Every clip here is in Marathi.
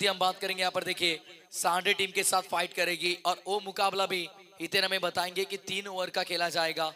साथ ही हम बात करेंगे यहाँ पर देखिए सांडे टीम के साथ फाइट करेगी और वो मुकाबला भी हितेन हमें बताएंगे कि 3 ओवर का खेला जाएगा।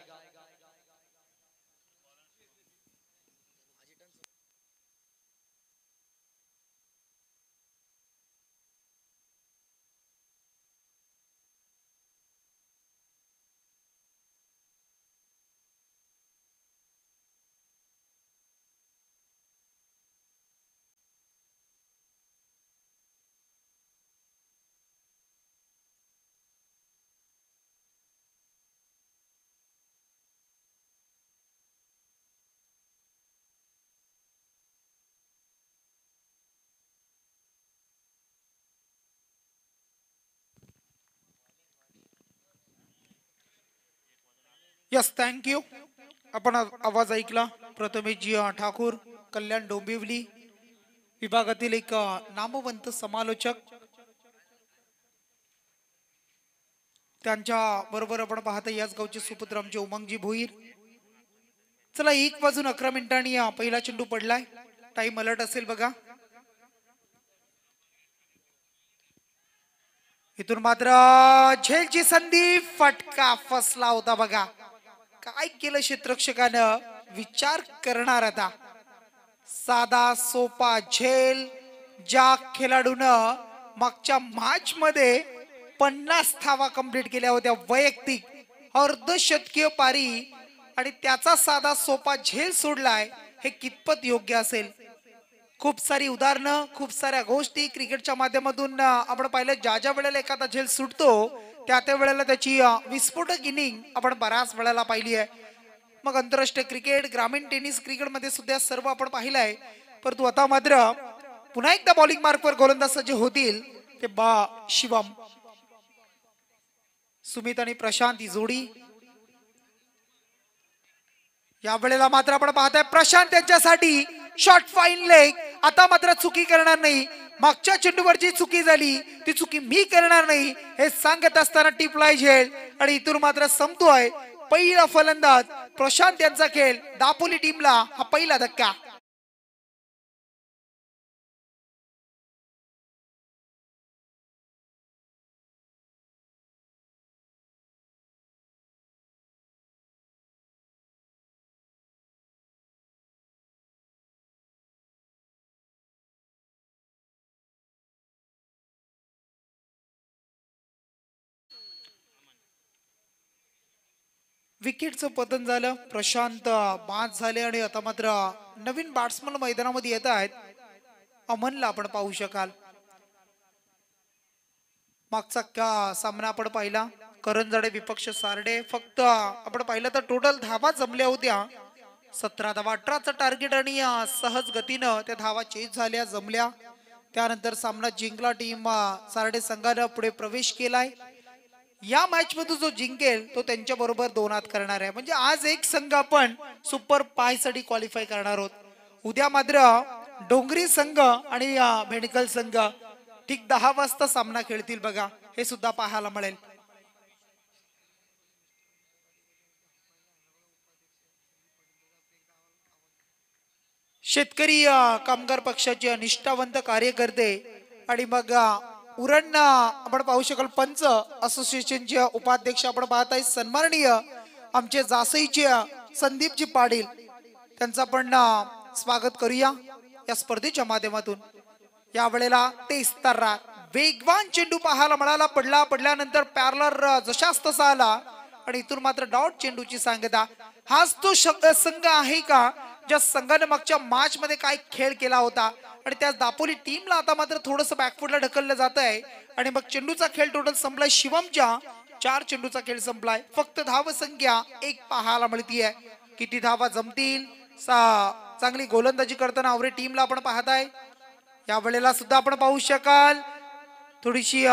Yes thank you. आपण आवाज ऐकला प्रथमेश जी ठाकूर कल्याण डोंबिवली विभागातील एक नामवंत समालोचक, त्यांच्या बरोबर आपण पाहता याच गावचे सुपुत्र आमचे उमंगजी भोईर। चला 1:11 पहिला चेंडू पडलाय, टाइम अलर्ट असेल बघा। इथून मात्र झेलची संधी, फटका फसला होता बघा। काय केलं क्षेत्ररक्षकानं विचार करणार आता। साधा सोपा झेल ज्या खेळाडूनं मागच्या मॅच मध्ये 50 धावा कंप्लीट केल्या होत्या वैयक्तिक अर्धशतकीय पारी, आणि त्याचा साधा सोपा झेल सोडलाय, हे कितपत योग्य असेल। खूप सारी उदाहरणं, खूप साऱ्या गोष्टी क्रिकेटच्या माध्यमातून आपण पाहिलं। ज्या वेळेला एखादा झेल सुटतो त्या वेळेला त्याची विस्फोटक इनिंग आपण बऱ्याच वेळेला पाहिली आहे। मग आंतरराष्ट्रीय क्रिकेट, ग्रामीण टेनिस क्रिकेट मध्ये सुद्धा सर्व आपण पाहिलंय। परंतु आता मात्र पुन्हा एकदा बॉलिंग मार्कवर गोलंदाज जे होतील ते शिवम, सुमित आणि प्रशांत ही जोडी। या वेळेला मात्र आपण पाहताय प्रशांत त्यांच्यासाठी शॉर्ट फाईन लेग। आता मात्र चुकी करणार नाही, मागच्या चेंडूवर जी चुकी झाली ती चुकी मी करणार नाही हे सांगत असताना टिपलाय झेल, आणि इथून मात्र संपतोय पहिला फलंदाज प्रशांत यांचा खेळ। दापोली टीमला हा पहिला धक्का। विकेटचं पतन झालं, प्रशांत बाद झाले, आणि आता मात्र नवीन बॅट्समन मैदानामध्ये येत आहेत। अमनला आपण पाहू शकाल। मागचा सामना आपण पाहिला, करंजाडे विपक्ष सारडे, फक्त आपण पाहिलं तर टोटल धावा जमल्या होत्या 17 धावा, 18चं टार्गेट, आणि सहज गतीनं त्या धावा चेज झाल्या, जमल्या। त्यानंतर सामना जिंकला टीम सारडे संघानं, पुढे प्रवेश केलाय। या मॅच मध्ये जो जिंकेल तो त्यांच्या बरोबर 2 हात करणार आहे। म्हणजे आज एक संघ आपण सुपर 5 साठी क्वालिफाय करणार आहोत। उद्या मात्र डोंगरी संघ आणि भेंडकल संघ ठीक 10 वाजता सामना खेळतील बघा, हे सुद्धा पाहायला मिळेल। शेतकरी कामगार पक्षाचे निष्ठावंत कार्यकर्ते, आणि मग उरण आपण पाहू शकाल पंच असोसिएशनचे उपाध्यक्ष आपण पाहताय सन्माननीय आमचे जासईचे संदीपजी पाटील, त्यांचं आपण स्वागत करूया या स्पर्धेच्या माध्यमातून। या वेळेला 23 वेगवान चेंडू पाहायला मिळाला, पडल्यानंतर पॅरलर जशास तसा आला, आणि इथून मात्र डॉट चेंडूची सांगता। हाच तो संघ आहे का ज्या संघाने मागच्या मॅच मध्ये काय खेळ केला होता, आणि त्या दापोली टीमला आता मात्र थोडंसं बॅकफुटला ढकललं जात आहे, आणि मग चेंडूचा खेळ टोटल संपलाय। शिवमच्या 4 चेंडूचा खेळ संपलाय, फक्त धाव संख्या 1 पाहायला मिळतीये। किती धावा जमतील, चांगली गोलंदाजी करताना आवरे टीमला आपण पाहताय। या वेळेला सुद्धा आपण पाहू शकाल थोडीशी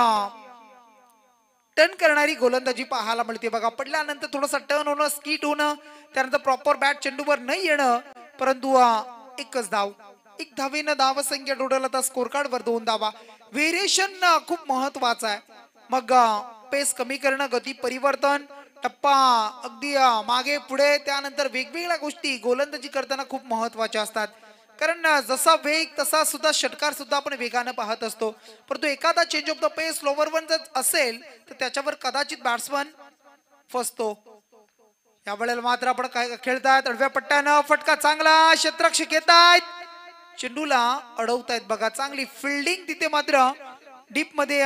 टर्न करणारी गोलंदाजी पाहायला मिळते बघा। पडल्यानंतर थोडंसं टर्न होणं, स्कीट होणं, त्यानंतर प्रॉपर बॅट चेंडूवर नाही येणं, परंतु एकच धाव, 1 धावेनं धाव संख्या टोटल आता स्कोर कार्ड वर 2 धावा। व्हेरिएशन खूप महत्वाचा आहे। मग पेस कमी करणं, गती परिवर्तन, टप्पा अगदी मागे पुढे, त्यानंतर वेगवेगळ्या गोष्टी गोलंदाजी करताना खूप महत्वाच्या असतात। कारण जसा वेग तसा सुद्धा षटकार सुद्धा आपण वेगानं पाहत असतो, परंतु एखादा change of the pace lower one जर असेल तर त्याच्यावर कदाचित बॅट्समन फसतो. या वेळेला मात्र आपण काय खेळतात आडव्या पट्ट्यानं फटका चांगला, क्षेत्ररक्षक येतायत, चेंडूला अडवतायत बघा. चांगली फिल्डिंग तिथे मात्र डीप मध्ये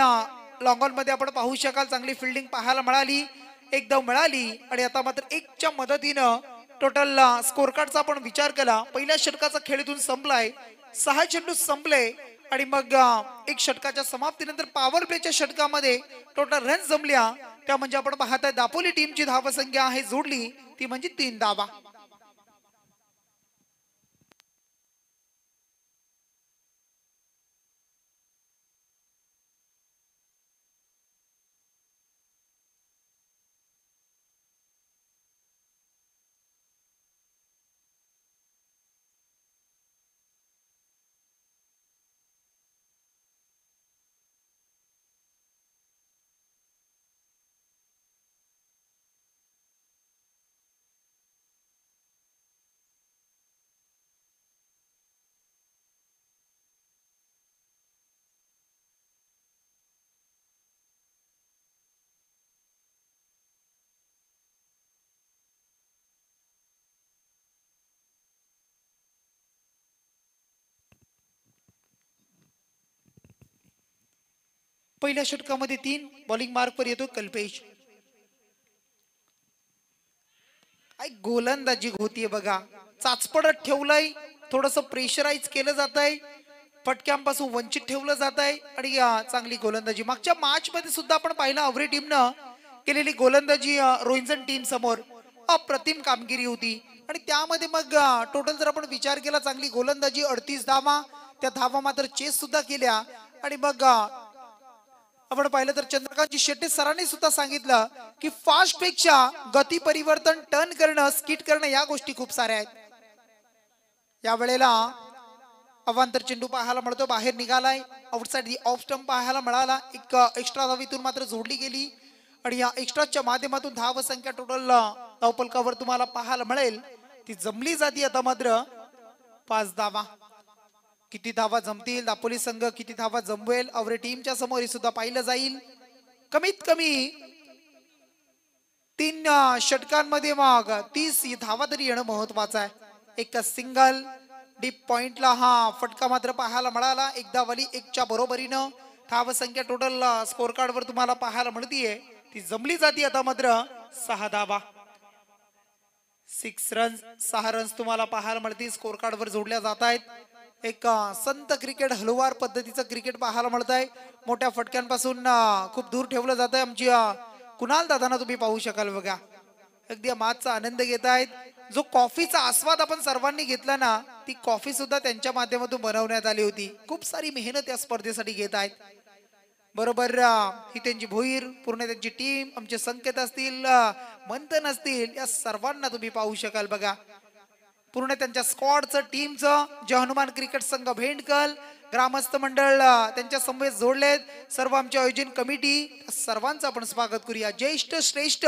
लॉंग ऑन मध्ये आपण पाहू शकाल. चांगली फिल्डिंग पाहायला मिळाली, एकदम मिळाली. आणि आता मात्र एकच्या मदतीनं टोटल स्कोर कार्डचा आपण विचार केला, पहिल्या षटकाचा खेळ इथून संपलाय, 6 चेंडू संपले. आणि मग एक षटकाच्या समाप्तीनंतर पॉवर प्लेच्या षटकामध्ये टोटल रन जमल्या, त्या म्हणजे आपण पाहताय दापोली टीमची धावसंख्या आहे जोडली ती म्हणजे 3 धावा. पहिल्या षटकामध्ये 3 बॉलिंग मार्क वर येतो कल्पेश. काय गोलंदाजी होतीये बघा, चाचपडत ठेवलंय, थोडस प्रेशराईज केलं जात आहे, फटक्यांपासून वंचित ठेवलं जात आहे. आणि चांगली गोलंदाजी मागच्या मॅच मध्ये सुद्धा आपण पाहिलं अवरे टीमनं केलेली गोलंदाजी रोहिंजन टीम समोर अप्रतिम कामगिरी होती. आणि त्यामध्ये मग टोटल जर आपण विचार केला, चांगली गोलंदाजी, 38 धावा, त्या धावा मात्र चेस सुद्धा केल्या. आणि मग आपण पाहिलं तर चंद्रकांतजी शेट्टी सरांनी सुद्धा सांगितलं की फास्ट पेक्षा गती परिवर्तन, टर्न करणं, स्किट करणं या गोष्टी खूप साऱ्या आहेत. या वेळेला अवांतर चेंडू पाहायला मिळतो, बाहेर निघालाय, आउटसाइड ऑफ स्टंप पाहायला मिळाला, एक एक्स्ट्रा धावीतून मात्र जोडली गेली. आणि या एक्स्ट्राच्या माध्यमातून धाव संख्या टोटल धावपलकावर तुम्हाला पाहायला मिळेल ती जमली जाती आता मात्र 5 धावा. किती धावा जमतील, दापोली संघ किती धावा जमवेल, अवरे टीमच्या समोर सुद्धा पाहिलं जाईल. कमीत कमी 3 षटकांमध्ये मग 30 धावा तरी येणं महत्वाचं आहे. एक सिंगल डीप पॉइंटला हा फटका मात्र पाहायला मिळाला, एकदा वाली 1च्या बरोबरीनं. धाव संख्या टोटल स्कोर कार्ड वर तुम्हाला पाहायला मिळतीये ती जमली जाती आता मात्र 6 धावा. 6 रन्स, 6 रन्स तुम्हाला पाहायला मिळतील, स्कोर कार्ड वर जोडल्या जात आहेत. एक संत क्रिकेट, हलवार पद्धतीचं क्रिकेट पाहायला मिळत आहे. मोठ्या फटक्यांपासून खूप दूर ठेवलं जात आहे. आमची कुणाल दादांना तुम्ही पाहू शकाल बघा, अगदी मातचा आनंद घेत आहेत. जो कॉफीचा आस्वाद आपण सर्वांनी घेतला ना, ती कॉफी सुद्धा त्यांच्या माध्यमातून बनवण्यात आली होती. खूप सारी मेहनत या स्पर्धेसाठी घेत आहेत. बरोबर ही त्यांची भोईर, पूर्ण त्यांची टीम, आमचे संकेत असतील, मंथन असतील, या सर्वांना तुम्ही पाहू शकाल बघा. पूर्ण त्यांच्या स्क्वॉडचं, टीमचं, जे हनुमान क्रिकेट संघ भेंडकल, ग्रामस्थ मंडळ त्यांच्या समवेत जोडलेत, सर्व आमचे आयोजन कमिटी, सर्वांचं आपण स्वागत करूया. ज्येष्ठ श्रेष्ठ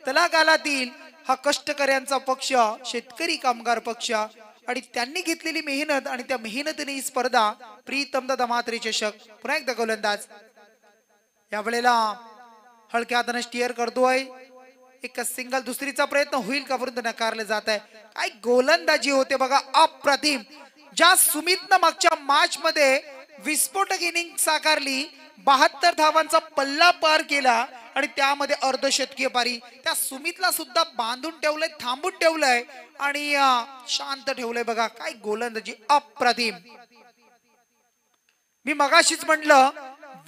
तलागालातील हा कष्टकऱ्यांचा पक्ष, शेतकरी कामगार पक्ष, आणि त्यांनी घेतलेली मेहनत आणि त्या मेहनतीने ही स्पर्धा प्रीतम दादा म्हात्रे चषक. पुन्हा एकदा गोलंदाज या वेळेला हलक्या हाताने स्टिअर करतोय, एक सिंगल, दुसरीचा प्रयत्न होईल का, परंतु नकारले जात आहे. काय गोलंदाजी होते बघा, अप्रतिम. ज्या सुमितनं मागच्या मॅच मध्ये विस्फोटक इनिंग साकारली, 72 धावांचा पल्ला पार केला आणि त्यामध्ये अर्धशतकीय पारी, त्या सुमितला सुद्धा बांधून ठेवलंय, थांबून ठेवलंय आणि शांत ठेवलंय बघा. काय गोलंदाजी, अप्रतिम. मी मगाशीच म्हटलं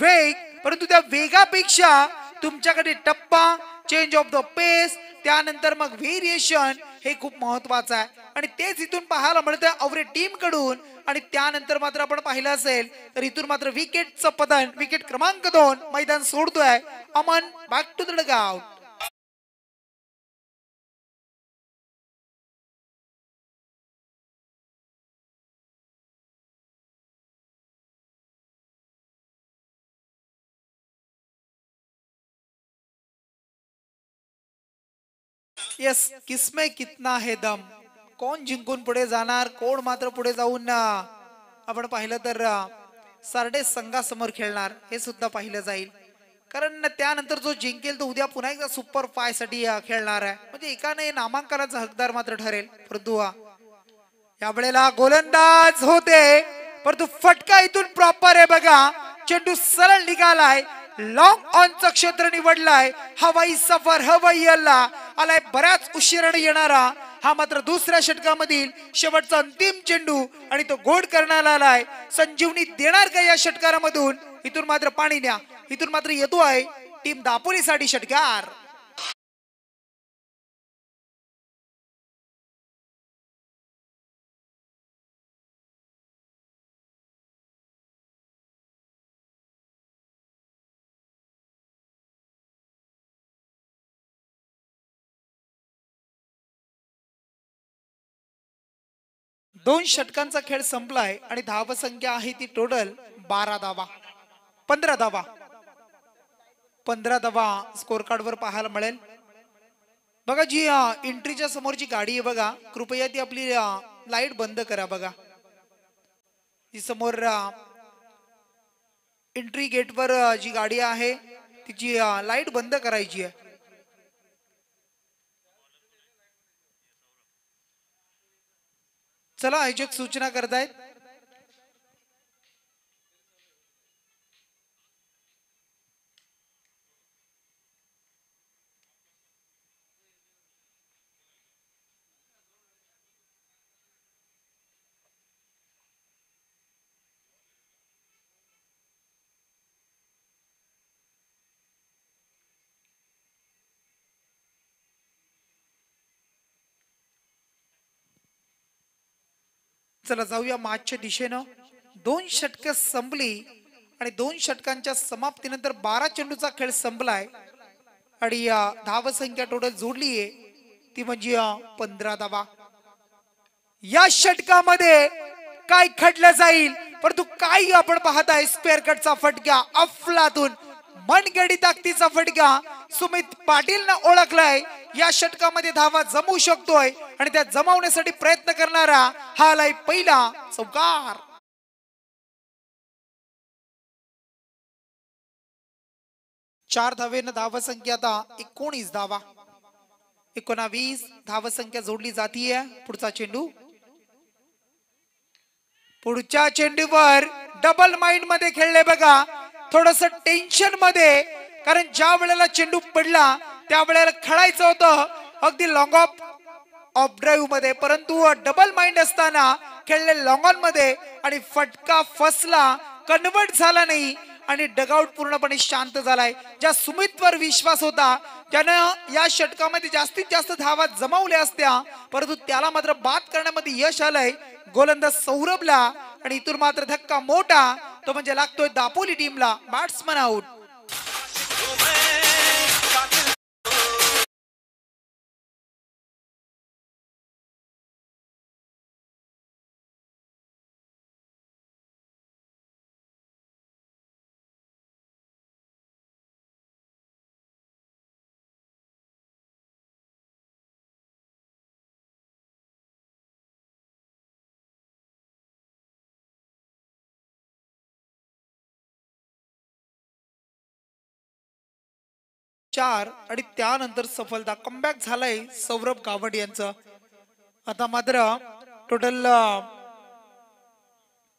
वेग, परंतु त्या वेगापेक्षा तुमच्याकडे टप्पा, चेंज ऑफ द पेस, त्यानंतर मग व्हेरिएशन हे खूप महत्वाचं आहे. आणि तेच इथून पाहायला मिळतं अवरे टीम कडून. आणि त्यानंतर मात्र आपण पाहिलं असेल तर इथून मात्र विकेटचं पतन, विकेट क्रमांक 2 मैदान सोडतोय Aman. Back to the dugout. Yes, किसमें कितना है दम, कोण जिंकून पुढे जाणार, कोण मात्र पुढे जाऊन आपण पाहिलं तर सारडे संघासमोर खेळणार हे सुद्धा पाहिलं जाईल. कारण त्यानंतर जो जिंकेल तो उद्या पुन्हा एकदा सुपर 5 साठी खेळणार आहे. म्हणजे एकाने नामांकनाचा हकदार मात्र ठरेल. परंतु या वेळेला गोलंदाज होते परंतु फटका इथून प्रॉपर आहे बघा. चेंडू सरळ निघालाय, लॉंग ऑनचं क्षेत्र निवडलाय. हवाई सफर हवाई आलाय बऱ्याच उशिराने येणारा हा मात्र दुसऱ्या षटकामधील शेवटचा अंतिम चेंडू आणि तो गोड करण्याला आलाय. संजीवनी देणार का या षटकारामधून? इथून मात्र पाणी न्या, इथून मात्र येतो आहे टीम दापोलीसाठी षटकार. दोन षटकांचा खेळ संपलाय आणि धाव संख्या आहे ती टोटल 12 धावा, 15 धावा. 15 धावा स्कोर कार्ड वर पाहायला मिळेल बघा. जी एंट्रीच्या समोरची गाडी आहे बघा, कृपया ती आपली लाईट बंद करा बघा. जी समोर एंट्री गेटवर जी गाडी आहे तिची लाईट बंद करायची आहे. चला आयोजक सूचना करतायत. चला जाऊया मागच्या दिशेनं. 2 षटक संपली आणि 2 षटकांच्या समाप्तीनंतर 12 चेंडूचा खेळ संपलाय आणि धाव संख्या टोटल जोडलीये ती म्हणजे 15 धावा. या षटकामध्ये काय खटलं जाईल परंतु काही आपण पाहताय स्क्वेअर कटचा फटका, अफलातून मनगडी ताकदीचा फटका सुमित पाटील न ओळखलाय. या षटकामध्ये धावा जमू शकतोय आणि त्या जमवण्यासाठी प्रयत्न करणारा हा आलाय पहिला चौकार. चार धावेनं धाव संख्या आता 19 धावा. 19 धाव संख्या जोडली जातीये. पुढचा चेंडू, पुढच्या चेंडूवर डबल माइंड मध्ये खेळले बघा. थोडस टेन्शन मध्ये, कारण ज्या वेळेला चेंडू पडला त्यावेळेला खेळायचं होतं अगदी लॉंग ऑफ ड्राईव्ह मध्ये, परंतु डबल माइंड असताना खेळले लॉंग ऑन मध्ये आणि फटका फसला, कन्वर्ट झाला नाही आणि डगआउट पूर्णपणे शांत झालाय. ज्या सुमितवर विश्वास होता, ज्यानं या षटकामध्ये जास्तीत जास्त धावा जमवल्या असत्या, परंतु त्याला मात्र बाद करण्यामध्ये यश आलंय गोलंदाज सौरभला. आणि इथून मात्र धक्का मोठा तो म्हणजे लागतोय दापोली टीमला. Batsman out. चार आणि त्यानंतर सफलता, कमबॅक झालाय सौरभ गावड यांचं. आता मात्र टोटल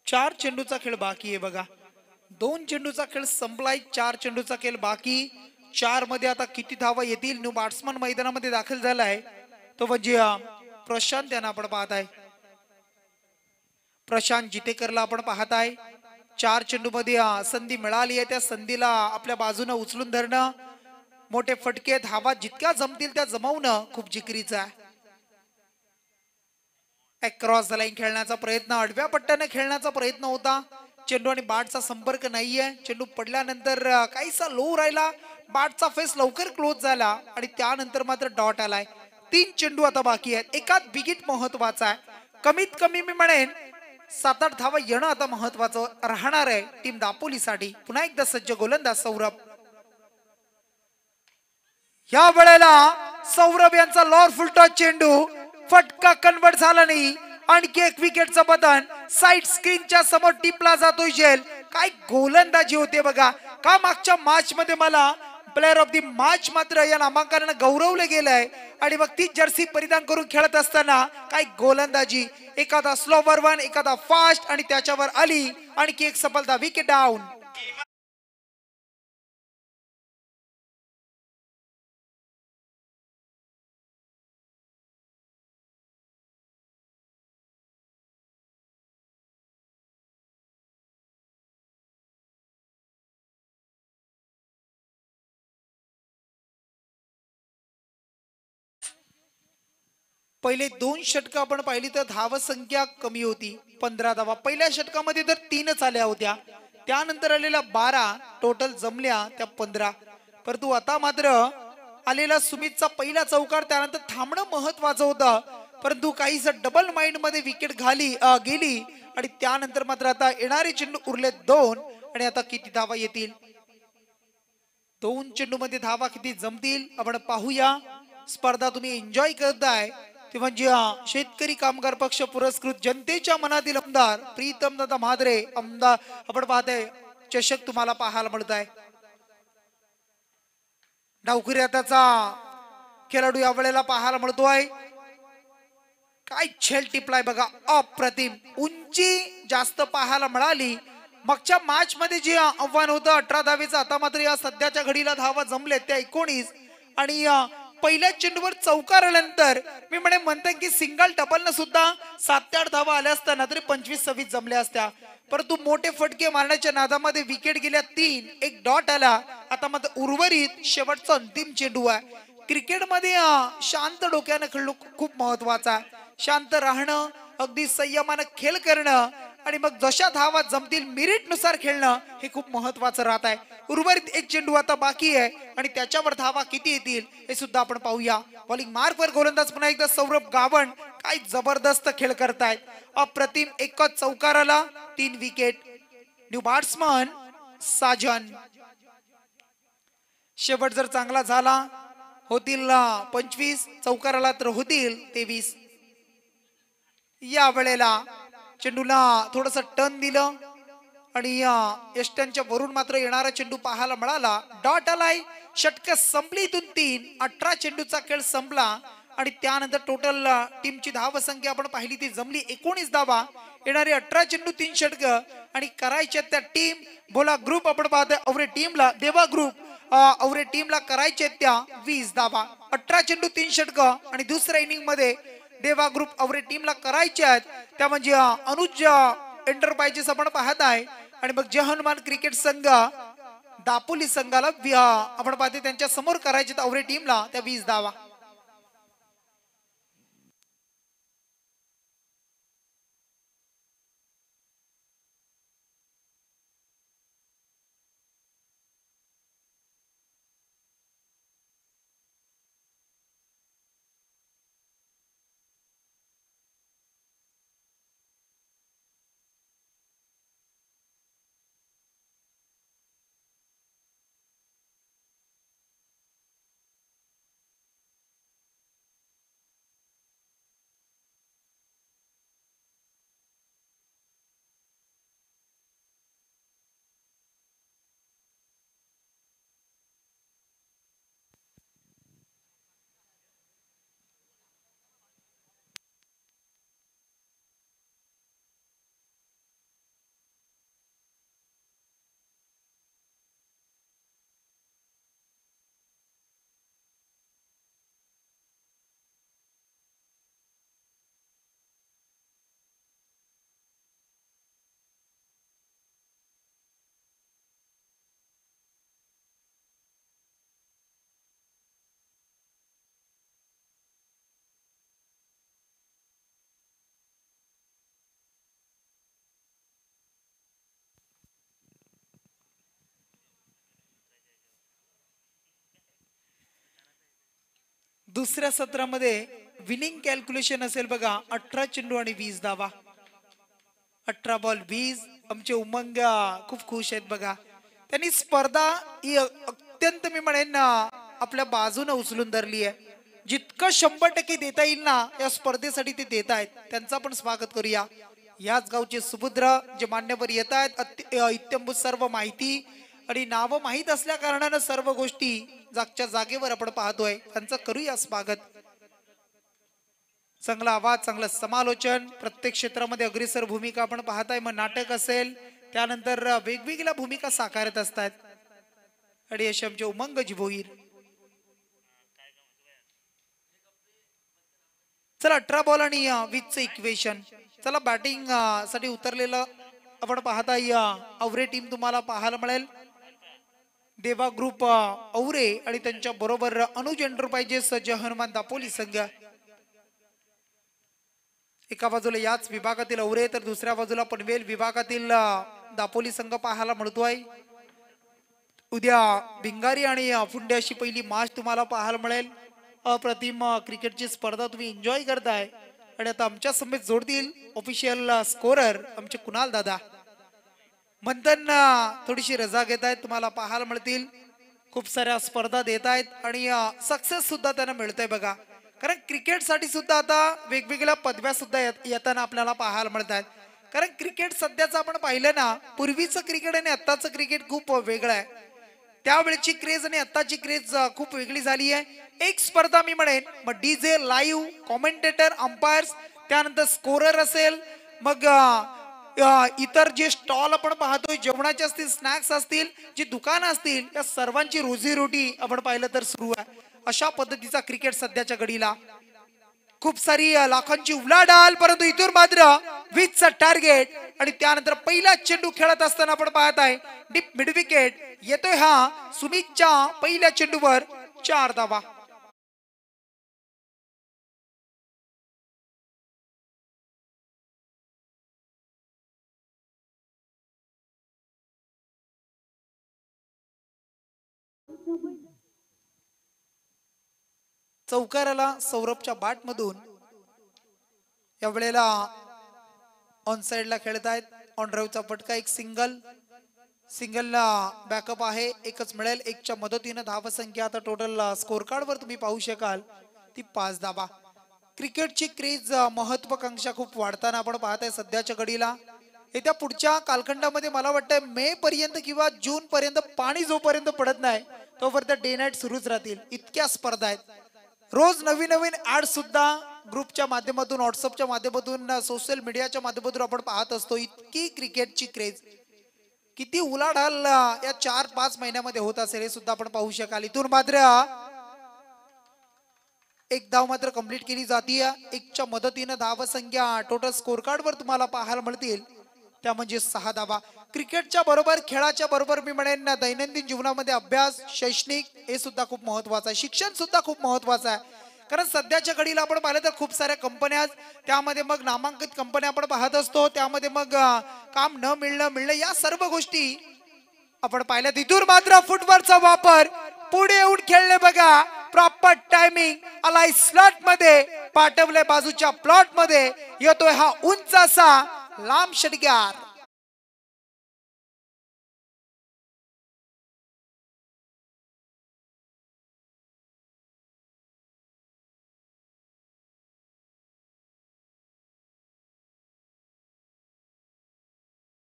4 चेंडूचा खेळ बाकी आहे बघा. 2 चेंडूचा खेळ संपलाय, 4 चेंडूचा खेळ बाकी. 4 मध्ये आता किती धावा येतील? न्यू बॅट्समन मैदानामध्ये दाखल झालाय तो म्हणजे प्रशांत यांना आपण पाहताय. प्रशांत जितेकरला आपण पाहताय. 4 चेंडू मध्ये संधी मिळाली आहे, त्या संधीला आपल्या बाजूने उचलून धरणं, मोठे फटके, धावा जितक्या जमतील त्या जमवणं खूप जिकिरीचं आहे. क्रॉस द लाईन खेळण्याचा प्रयत्न, आडव्या पट्ट्याने खेळण्याचा प्रयत्न होता. चेंडू आणि बॅटचा संपर्क नाहीये. चेंडू पडल्यानंतर काहीसा लो राहिला, बॅटचा फेस लवकर क्लोज झाला आणि त्यानंतर मात्र डॉट आलाय. 3 चेंडू आता बाकी आहेत. एकाच बिगिट महत्वाचा आहे. कमीत कमी मी म्हणेन 7-8 धावा येणं आता महत्वाचं राहणार आहे टीम दापोलीसाठी. पुन्हा एकदा सज्ज गोलंदाज सौरभ. या वेळेला सौरभ यांचा लॉर फुलटॉस चेंडू फटका कन्वर्ट झाला नाही. आणखी एक विकेटचं बटन साइड स्क्रीनच्या समोर टिपला जातोय जेल. काय गोलंदाजी होते बघा. का मागच्या मॅच मध्ये मला प्लेअर ऑफ दी मॅच मात्र या नामांकनानं गौरवलं गेलंय. आणि मग ती जर्सी परिधान करून खेळत असताना काय गोलंदाजी. एखादा स्लोवर वन, एखादा फास्ट आणि त्याच्यावर आली आणखी एक सफलता. Wicket down. पहिले 2 षटक आपण पाहिली तर धाव संख्या कमी होती, 15 धावा. पहिल्या षटकामध्ये तर 3च आल्या होत्या. त्यानंतर आलेल्या 12 टोटल जमल्या त्या 15. परंतु आता मात्र आलेला सुमितचा पहिला चौकार, त्यानंतर थांबणं महत्वाचं होतं. परंतु काहीच डबल माइंड मध्ये विकेट गेली आणि त्यानंतर मात्र आता येणारे चेंडू उरले 2. आणि आता किती धावा येतील, 2 चेंडू मध्ये धावा किती जमतील आपण पाहूया. स्पर्धा तुम्ही एन्जॉय करताय ते म्हणजे शेतकरी कामगार पक्ष पुरस्कृत जनतेच्या मनातील आमदार प्रीतम दादा म्हात्रे आमदार आपण पाहताय चषक तुम्हाला पाहायला मिळत आहे. डावखुरी हाताचा खेळाडू या वेळेला पाहायला मिळतोय. काय झेल टिपलाय बघा, अप्रतिम. उंची जास्त पाहायला मिळाली. मागच्या मॅच मध्ये जे आव्हान होतं 18 धावेचं, आता मात्र या सध्याच्या घडीला धावा जमले त्या 19. आणि पहिल्या चेंडूवर चौकार आल्यानंतर मी म्हणते की सिंगल डबल न सुद्धा 7 ते 8 धावा आल्या असताना तरी 25-26 जमल्या असत्या. परंतु मोठे फटके मारण्याच्या नादामध्ये विकेट गेल्या 3, एक डॉट आला. आता मात्र उर्वरित शेवटचा अंतिम चेंडू आहे. क्रिकेटमध्ये शांत डोक्यानं खेळणं खूप महत्वाचं आहे. शांत राहणं, अगदी संयमानं खेळ करणं आणि मग जशा धावा जमतील मेरिट नुसार खेळणं हे खूप महत्वाचं राहत आहे. उर्वरित एक चेंडू आता बाकी आहे आणि त्याच्यावर धावा किती येतील हे सुद्धा आपण पाहूया. बॉलिंग मार्कवर गोलंदाज पुन्हा एकदा सौरभ गावण काय जबरदस्त खेळ करतायत. अप्रतिम. एकच चौकाराला 3 विकेट. New batsman Sajan. शेवट जर चांगला झाला होतील 25, चौकाराला तर होतील 23. या वेळेला चेंडूला थोडस टर्न दिलं आणि यष्टांच्या वरून मात्र येणारा चेंडू पाहायला मिळाला. डॉट आलाय. षटक संपली. इथून 3. 18 चेंडूचा खेळ संपला आणि त्यानंतर टोटल टीमची धाव संख्या आपण पाहिली ती जमली 19 धावा. येणारे 18 चेंडू 3 षटक आणि करायच्या त्या टीम बोला ग्रुप आपण पाहतोय अवरे टीमला, देवा ग्रुप अवरे टीमला करायचे त्या 20 धावा. 18 चेंडू 3 षटक आणि दुसऱ्या इनिंग मध्ये देवा ग्रुप अवरे टीमला करायचे आहेत त्या म्हणजे अनुज एंटरप्राइजेस आपण पाहत आहे. आणि मग जय हनुमान क्रिकेट संघ दापोली संघाला आपण पाहते त्यांच्या समोर करायचे अवरे टीमला त्या 20 धावा. दुसऱ्या सत्रामध्ये विनिंग कॅल्क्युलेशन असेल बघा. 18 चेंडू आणि 20 धावा. 18 बॉल 20. आमचे उमंग खूप खुश आहेत बघा. त्यांनी स्पर्धा ही अत्यंत मी म्हणेन आपल्या बाजूने उचलून धरली आहे. जितकं 100% देता येईल ना या स्पर्धेसाठी ते देत आहेत, त्यांचं आपण स्वागत करूया. याच गावचे सुपुत्र जे मान्यवर येत आहेत, इत्यंभूत सर्व माहिती आणि नावं माहीत असल्या कारणानं सर्व गोष्टी जागच्या जागेवर आपण पाहतोय, त्यांचं करूया स्वागत. चांगला आवाज, चांगलं समालोचन, प्रत्येक क्षेत्रामध्ये अग्रेसर भूमिका आपण पाहताय. मग नाटक असेल, त्यानंतर वेगवेगळ्या भूमिका साकारत असतात आणि अशी आमचे उमंग जिभोईर. चला 18 बॉल आणि 20चं इक्वेशन. चला बॅटिंग साठी उतरलेलं आपण पाहताय औरे टीम तुम्हाला पाहायला मिळेल. देवा ग्रुप औरे आणि त्यांच्या बरोबर अनुज एंटरप्राइजेस जय हनुमान दापोली संघ. एका बाजूला याच विभागातील औरे तर दुसऱ्या बाजूला पनवेल विभागातील दापोली संघ पाहायला मिळतोय. उद्या भिंगारी आणि फुंडे अशी पहिली मॅच तुम्हाला पाहायला मिळेल. अप्रतिम क्रिकेटची स्पर्धा तुम्ही एन्जॉय करताय आणि आता आमच्या समेत जोडतील ऑफिशियल स्कोरर आमचे कुणाल दादा. मंथन थोडीशी रजा घेत आहेत, तुम्हाला पाहायला मिळतील. खूप साऱ्या स्पर्धा देत आहेत आणि सक्सेस सुद्धा त्यांना मिळतंय बघा. कारण क्रिकेटसाठी सुद्धा आता वेगवेगळ्या पदव्या सुद्धा येताना आपल्याला पाहायला मिळत आहेत. कारण क्रिकेट सध्याचं आपण पाहिलं ना, पूर्वीचं क्रिकेट आणि आत्ताचं क्रिकेट खूप वेगळं आहे. त्यावेळेची क्रेज आणि आत्ताची क्रेज खूप वेगळी झाली आहे. एक स्पर्धा मी म्हणेन, मग डीजे, लाईव्ह, कॉमेंटेटर, अंपायर्स, त्यानंतर स्कोरर असेल, मग इतर जे स्टॉल आपण पाहतोय जेवणाचे असतील, स्नॅक्स असतील, जी दुकानं असतील, या सर्वांची रोजीरोटी आपण पाहिलं तर सुरू आहे. अशा पद्धतीचा क्रिकेट सध्याच्या घडीला खूप सारी लाखांची उलाढाल, परंतु इथून मात्र 20चं टार्गेट आणि त्यानंतर पहिला चेंडू खेळत असताना आपण पाहत आहे डीप मिड विकेट येतोय. हा सुमितच्या पहिल्या चेंडूवर 4 धावा. चौकाराला सौरभच्या बाट मधून या वेळेला ऑन साइडला खेळत आहेत. ऑन ड्राईव्हचा फटका, एक सिंगलला बॅकअप आहे, एकच मिळेल. 1च्या मदतीनं धाव संख्या आता टोटल स्कोर कार्ड वर तुम्ही पाहू शकाल ती 5 धावा. क्रिकेटची क्रेज, महत्वाकांक्षा खूप वाढताना आपण पाहताय सध्याच्या घडीला. येत्या पुढच्या कालखंडामध्ये मला वाटतं मे पर्यंत किंवा जून पर्यंत पाणी जोपर्यंत पडत नाही तोपर्यंत डे नाईट सुरूच राहतील, इतक्या स्पर्धा आहेत. रोज नवीन नवीन ऍड सुद्धा ग्रुपच्या माध्यमातून, व्हॉट्सअपच्या माध्यमातून, सोशल मीडियाच्या माध्यमातून आपण पाहत असतो. इतकी क्रिकेटची क्रेज, किती उलाढाल या 4-5 महिन्यामध्ये होत असेल हे सुद्धा आपण पाहू शकाल. इथून मात्र एक धाव मात्र कंप्लीट केली जाते. 1च्या मदतीनं धाव संख्या टोटल स्कोर कार्ड वर तुम्हाला पाहायला मिळतील त्या म्हणजे 6 धावा. क्रिकेटच्या बरोबर, खेळाच्या बरोबर मी म्हणेन दैनंदिन जीवनामध्ये अभ्यास, शैक्षणिक हे सुद्धा खूप महत्वाचं आहे. शिक्षण सुद्धा खूप महत्वाचं आहे. कारण सध्याच्या घडीला आपण पाहिलं तर खूप साऱ्या कंपन्या, त्यामध्ये मग नामांकित कंपन्या आपण पाहत असतो, त्यामध्ये मग काम न मिळणं या सर्व गोष्टी आपण पाहिल्या. तिथून मात्र फुटबॉलचा वापर पुढे येऊन खेळले बघा. प्रॉपर टायमिंग आलाय, स्लॉट मध्ये पाठवले, बाजूच्या प्लॉट मध्ये येतोय हा उंच असा लांब षटकार.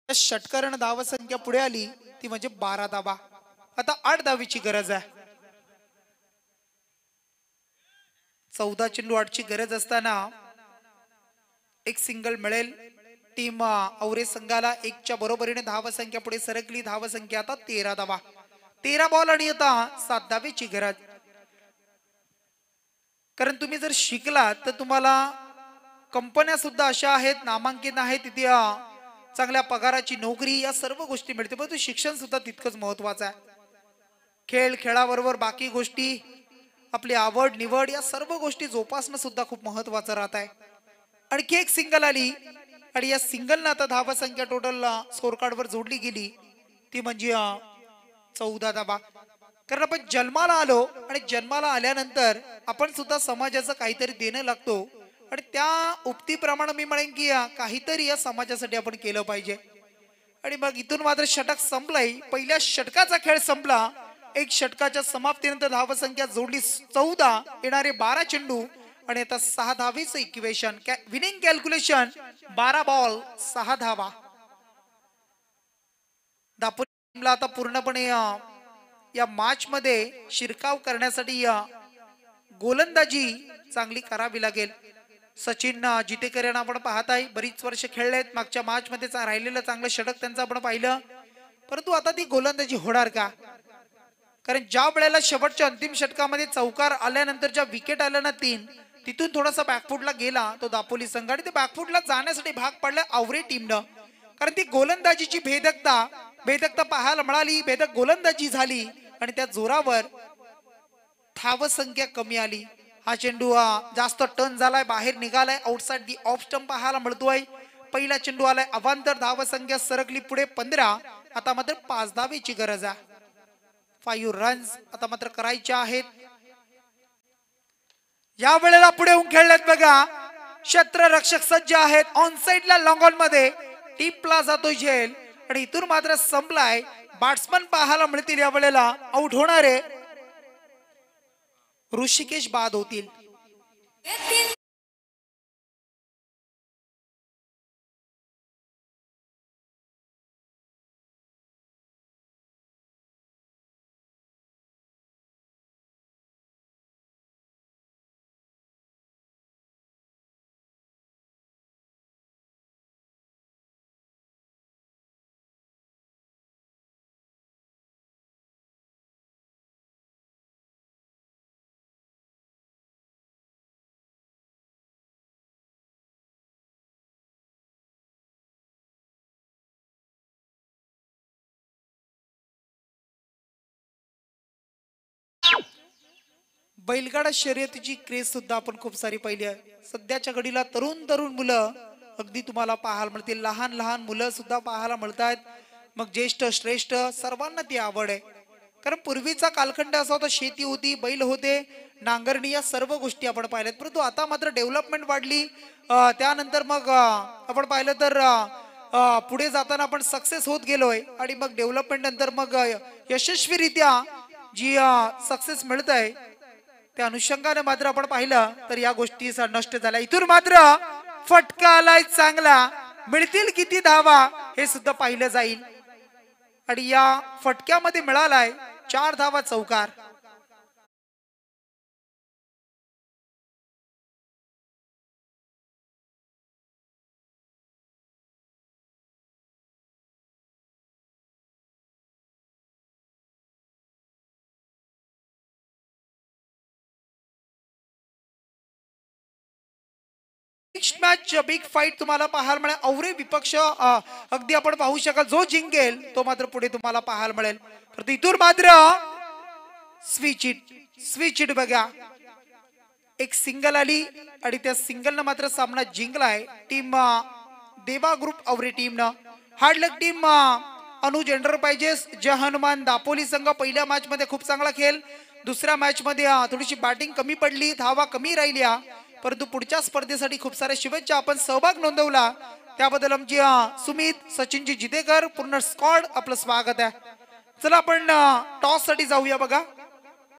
षटकारण धाव संख्या पुढे आली ती म्हणजे 12 धावा. आता 8 धावीची गरज आहे. 14 चेंडू 8ची गरज असताना एक सिंगल मिळेल टीम औरे संघाला. 1च्या बरोबरीने धाव संख्या पुढे सरकली. धाव संख्या आता 13 धावा. 13 बॉल आणि आता 7 धावेची गरज. कारण तुम्ही जर शिकलात तर तुम्हाला कंपन्या सुद्धा अशा आहेत, नामांकित आहेत, तिथे चांगल्या पगाराची नोकरी, या सर्व गोष्टी मिळते. परंतु शिक्षण सुद्धा तितकंच महत्वाचं आहे. खेळ, खेळाबरोबर बाकी गोष्टी, आपली आवड निवड, या सर्व गोष्टी जोपासणं सुद्धा खूप महत्वाचं राहत आहे. आणखी एक सिंगल आली आणि या सिंगलनं आता धावा संख्या टोटल स्कोर कार्ड वर जोडली गेली ती म्हणजे 14 धावा. कारण आपण जन्माला आलो आणि जन्माला आल्यानंतर आपण सुद्धा समाजाचं काहीतरी देणं लागतो आणि त्या उक्तीप्रमाणे मी म्हणेन की काहीतरी या समाजासाठी आपण केलं पाहिजे. आणि मग इथून मात्र षटक संपलाय. पहिल्या षटकाचा खेळ संपला एक षटकाच्या समाप्तीनंतर धावसंख्या जोडली 14, येणारे 12 चेंडू आणि आता 6 धावेचं इक्वेशन. विनिंग कॅल्क्युलेशन 12 बॉल 6 धावा. दापोली टीमला आता पूर्णपणे या मॅच मध्ये शिरकाव करण्यासाठी गोलंदाजी चांगली करावी लागेल. सचिन जितेकर यांना आपण पाहताय, बरीच वर्ष खेळलेत. मागच्या मॅच मध्ये राहिलेलं चांगलं षटक त्यांचं आपण पाहिलं, परंतु आता ती गोलंदाजी होणार का? कारण ज्या वेळेला शेवटच्या अंतिम षटकामध्ये चौकार आल्यानंतर ज्या विकेट आल्या ना 3, तिथून थोडासा बॅकफुटला गेला तो दापोली संघ आणि ते बॅकफुटला जाण्यासाठी भाग पडला आवरे टीमनं. कारण ती गोलंदाजीची भेदकता पाहायला मिळाली, भेदक गोलंदाजी झाली आणि त्या जोरावर धावसंख्या कमी आली. हा चेंडू जास्त टर्न झालाय, बाहेर निघालाय, आउटसाइड दी ऑफ स्टंप पाहायला मिळतोय. पहिला चेंडू आलाय अवांतर, धावसंख्या सरकली पुढे 15. आता मात्र 5 धावेची गरज आहे. 5 रन्स आता मात्र करायचे आहेत. या वेळेला पुढे येऊन खेळलेत बघा, क्षेत्ररक्षक सज्ज आहेत. ऑन साइडला लॉंग ऑन मध्ये टीपला जातोय झेल आणि इथून मात्र संपलाय. बॅट्समन पाहायला मिळतील या वेळेला. आउट होणारे ऋषिकेश बाद होतील. बैलगाडा शर्यतीची क्रेज सुद्धा आपण खूप सारी पाहिली आहे. सध्याच्या घडीला तरुण मुलं अगदी तुम्हाला पाहायला मिळतील. लहान मुलं सुद्धा पाहायला मिळतात. मग ज्येष्ठ श्रेष्ठ सर्वांना ती आवड आहे. कारण पूर्वीचा कालखंड असा होता, शेती होती, बैल होते, नांगरणी, या सर्व गोष्टी आपण पाहिल्यात. परंतु आता मात्र डेव्हलपमेंट वाढली. त्यानंतर मग आपण पाहिलं तर पुढे जाताना आपण सक्सेस होत गेलोय आणि मग डेव्हलपमेंट नंतर मग यशस्वीरित्या जी सक्सेस मिळत आहे त्या अनुषंगाने मात्र आपण पाहिलं तर या गोष्टी नष्ट झाल्या. इथून मात्र फटका आलाय चांगला, मिळतील किती धावा हे सुद्धा पाहिलं जाईल आणि या फटक्यामध्ये मिळालाय 4 धावा चौकार. मॅच बिग फाईट तुम्हाला पाहायला मिळेल. अवरे विपक्ष अगदी आपण पाहू शकाल, जो जिंकेल तो मात्र पुढे तुम्हाला पाहायला मिळेल. परंतु इथून मात्र स्विच इट बघा, एक सिंगल आली आणि त्या सिंगलनं मात्र सामना जिंकलाय टीम देवा ग्रुप अवरे टीमनं. हार्ड लक टीम अनुज एंटरप्राइजेस जय हनुमान दापोली संघ पहिल्या मॅच मध्ये खूप चांगला खेळ. दुसऱ्या मॅच मध्ये थोडीशी बॅटिंग कमी पडली, धावा कमी राहिल्या, परंतु पुढच्या स्पर्धेसाठी खूप सारे शुभेच्छा. आपण सहभाग नोंदवला त्याबद्दल आमची सुमित सचिनजी जितेकर पूर्ण स्क्वॉड आपलं स्वागत आहे. चला आपण टॉस साठी जाऊया बघा.